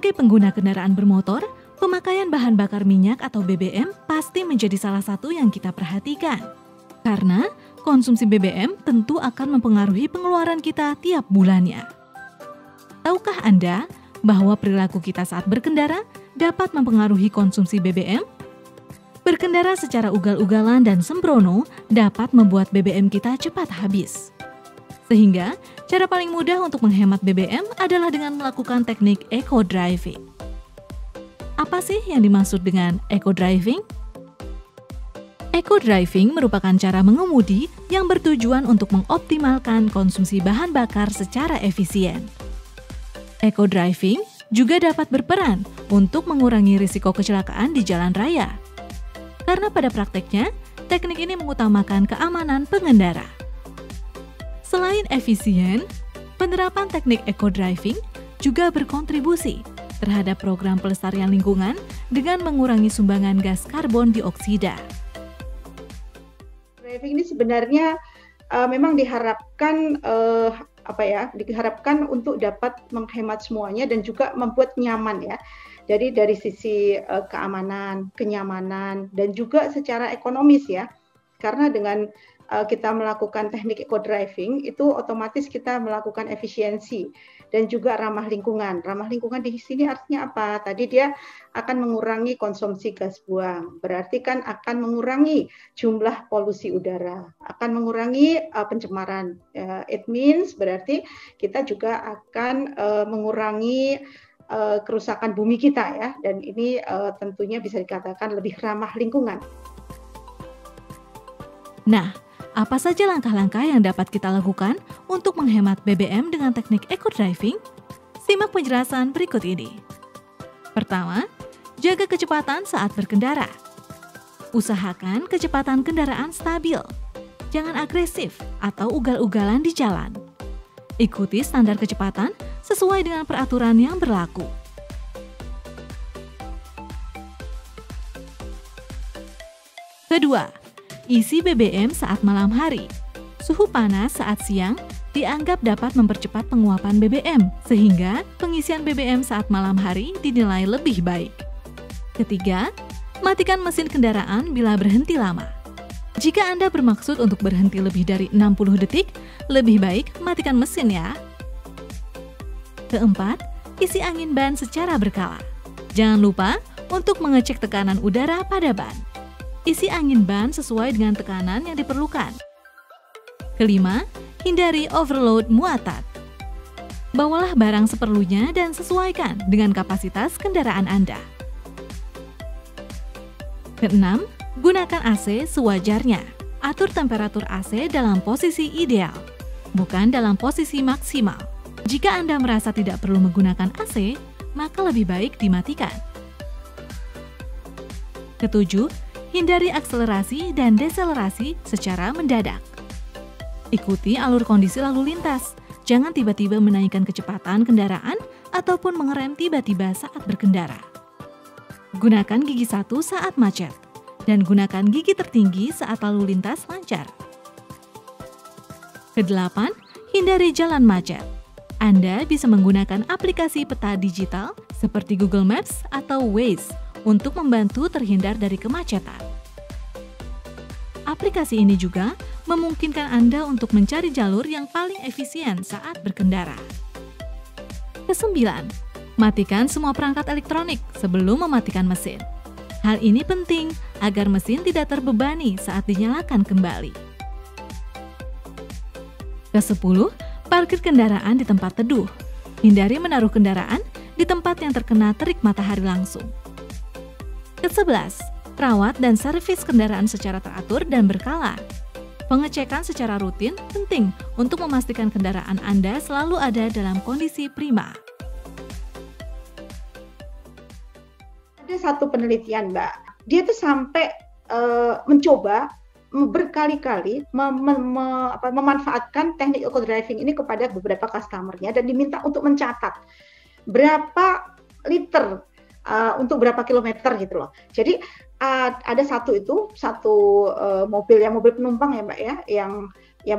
Sebagai pengguna kendaraan bermotor, pemakaian bahan bakar minyak atau BBM pasti menjadi salah satu yang kita perhatikan. Karena konsumsi BBM tentu akan mempengaruhi pengeluaran kita tiap bulannya. Tahukah Anda bahwa perilaku kita saat berkendara dapat mempengaruhi konsumsi BBM? Berkendara secara ugal-ugalan dan sembrono dapat membuat BBM kita cepat habis. Sehingga, cara paling mudah untuk menghemat BBM adalah dengan melakukan teknik eco-driving. Apa sih yang dimaksud dengan eco-driving? Eco-driving merupakan cara mengemudi yang bertujuan untuk mengoptimalkan konsumsi bahan bakar secara efisien. Eco-driving juga dapat berperan untuk mengurangi risiko kecelakaan di jalan raya. Karena pada prakteknya, teknik ini mengutamakan keamanan pengendara. Selain efisien, penerapan teknik eco-driving juga berkontribusi terhadap program pelestarian lingkungan dengan mengurangi sumbangan gas karbon dioksida. Driving ini sebenarnya memang diharapkan diharapkan untuk dapat menghemat semuanya dan juga membuat nyaman ya. Jadi dari sisi keamanan, kenyamanan, dan juga secara ekonomis ya. Karena dengan kita melakukan teknik eco-driving, itu otomatis kita melakukan efisiensi dan juga ramah lingkungan. Ramah lingkungan di sini artinya apa? Tadi dia akan mengurangi konsumsi gas buang, berarti kan akan mengurangi jumlah polusi udara, akan mengurangi pencemaran. It means berarti kita juga akan mengurangi kerusakan bumi kita ya, dan ini tentunya bisa dikatakan lebih ramah lingkungan. Nah, apa saja langkah-langkah yang dapat kita lakukan untuk menghemat BBM dengan teknik eco-driving? Simak penjelasan berikut ini. Pertama, jaga kecepatan saat berkendara. Usahakan kecepatan kendaraan stabil. Jangan agresif atau ugal-ugalan di jalan. Ikuti standar kecepatan sesuai dengan peraturan yang berlaku. Kedua, isi BBM saat malam hari. Suhu panas saat siang dianggap dapat mempercepat penguapan BBM, sehingga pengisian BBM saat malam hari dinilai lebih baik. Ketiga, matikan mesin kendaraan bila berhenti lama. Jika Anda bermaksud untuk berhenti lebih dari 60 detik, lebih baik matikan mesin ya. Keempat, isi angin ban secara berkala. Jangan lupa untuk mengecek tekanan udara pada ban. Isi angin ban sesuai dengan tekanan yang diperlukan. Kelima, hindari overload muatan. Bawalah barang seperlunya dan sesuaikan dengan kapasitas kendaraan Anda. Keenam, gunakan AC sewajarnya. Atur temperatur AC dalam posisi ideal, bukan dalam posisi maksimal. Jika Anda merasa tidak perlu menggunakan AC, maka lebih baik dimatikan. Ketujuh, hindari akselerasi dan deselerasi secara mendadak. Ikuti alur kondisi lalu lintas. Jangan tiba-tiba menaikkan kecepatan kendaraan ataupun mengerem tiba-tiba saat berkendara. Gunakan gigi 1 saat macet dan gunakan gigi tertinggi saat lalu lintas lancar. Kedelapan, hindari jalan macet. Anda bisa menggunakan aplikasi peta digital seperti Google Maps atau Waze untuk membantu terhindar dari kemacetan. Aplikasi ini juga memungkinkan Anda untuk mencari jalur yang paling efisien saat berkendara. Kesembilan, matikan semua perangkat elektronik sebelum mematikan mesin. Hal ini penting agar mesin tidak terbebani saat dinyalakan kembali. Kesepuluh, parkir kendaraan di tempat teduh. Hindari menaruh kendaraan di tempat yang terkena terik matahari langsung. Kesebelas, rawat dan servis kendaraan secara teratur dan berkala. Pengecekan secara rutin penting untuk memastikan kendaraan Anda selalu ada dalam kondisi prima. Ada satu penelitian, Mbak. Dia tuh sampai mencoba berkali-kali memanfaatkan teknik eco-driving ini kepada beberapa customer-nya dan diminta untuk mencatat berapa liter untuk berapa kilometer gitu loh. Jadi ada satu mobil penumpang ya Mbak ya, yang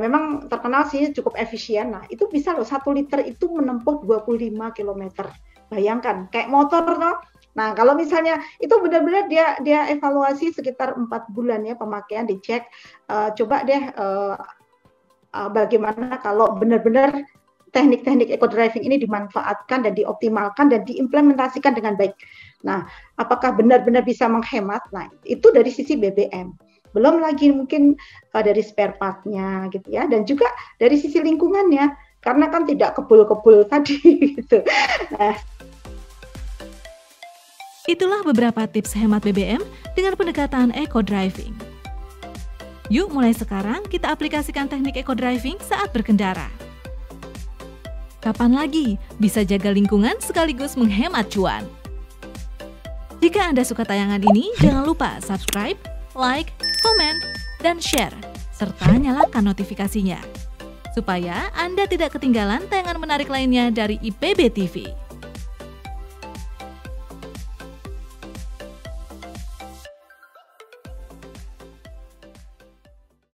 memang terkenal sih cukup efisien. Nah itu bisa loh 1 liter itu menempuh 25 kilometer. Bayangkan kayak motor toh. Nah, kalau misalnya itu benar-benar dia evaluasi sekitar 4 bulan ya pemakaian dicek, coba deh bagaimana kalau benar-benar teknik-teknik eco driving ini dimanfaatkan dan dioptimalkan dan diimplementasikan dengan baik. Nah, apakah benar-benar bisa menghemat? Nah, itu dari sisi BBM. Belum lagi mungkin dari spare part-nya gitu ya, dan juga dari sisi lingkungannya, karena kan tidak kebul-kebul tadi gitu. Nah, itulah beberapa tips hemat BBM dengan pendekatan eco driving. Yuk mulai sekarang kita aplikasikan teknik eco driving saat berkendara. Kapan lagi bisa jaga lingkungan sekaligus menghemat cuan? Jika Anda suka tayangan ini, jangan lupa subscribe, like, komen, dan share, serta nyalakan notifikasinya, supaya Anda tidak ketinggalan tayangan menarik lainnya dari IPB TV.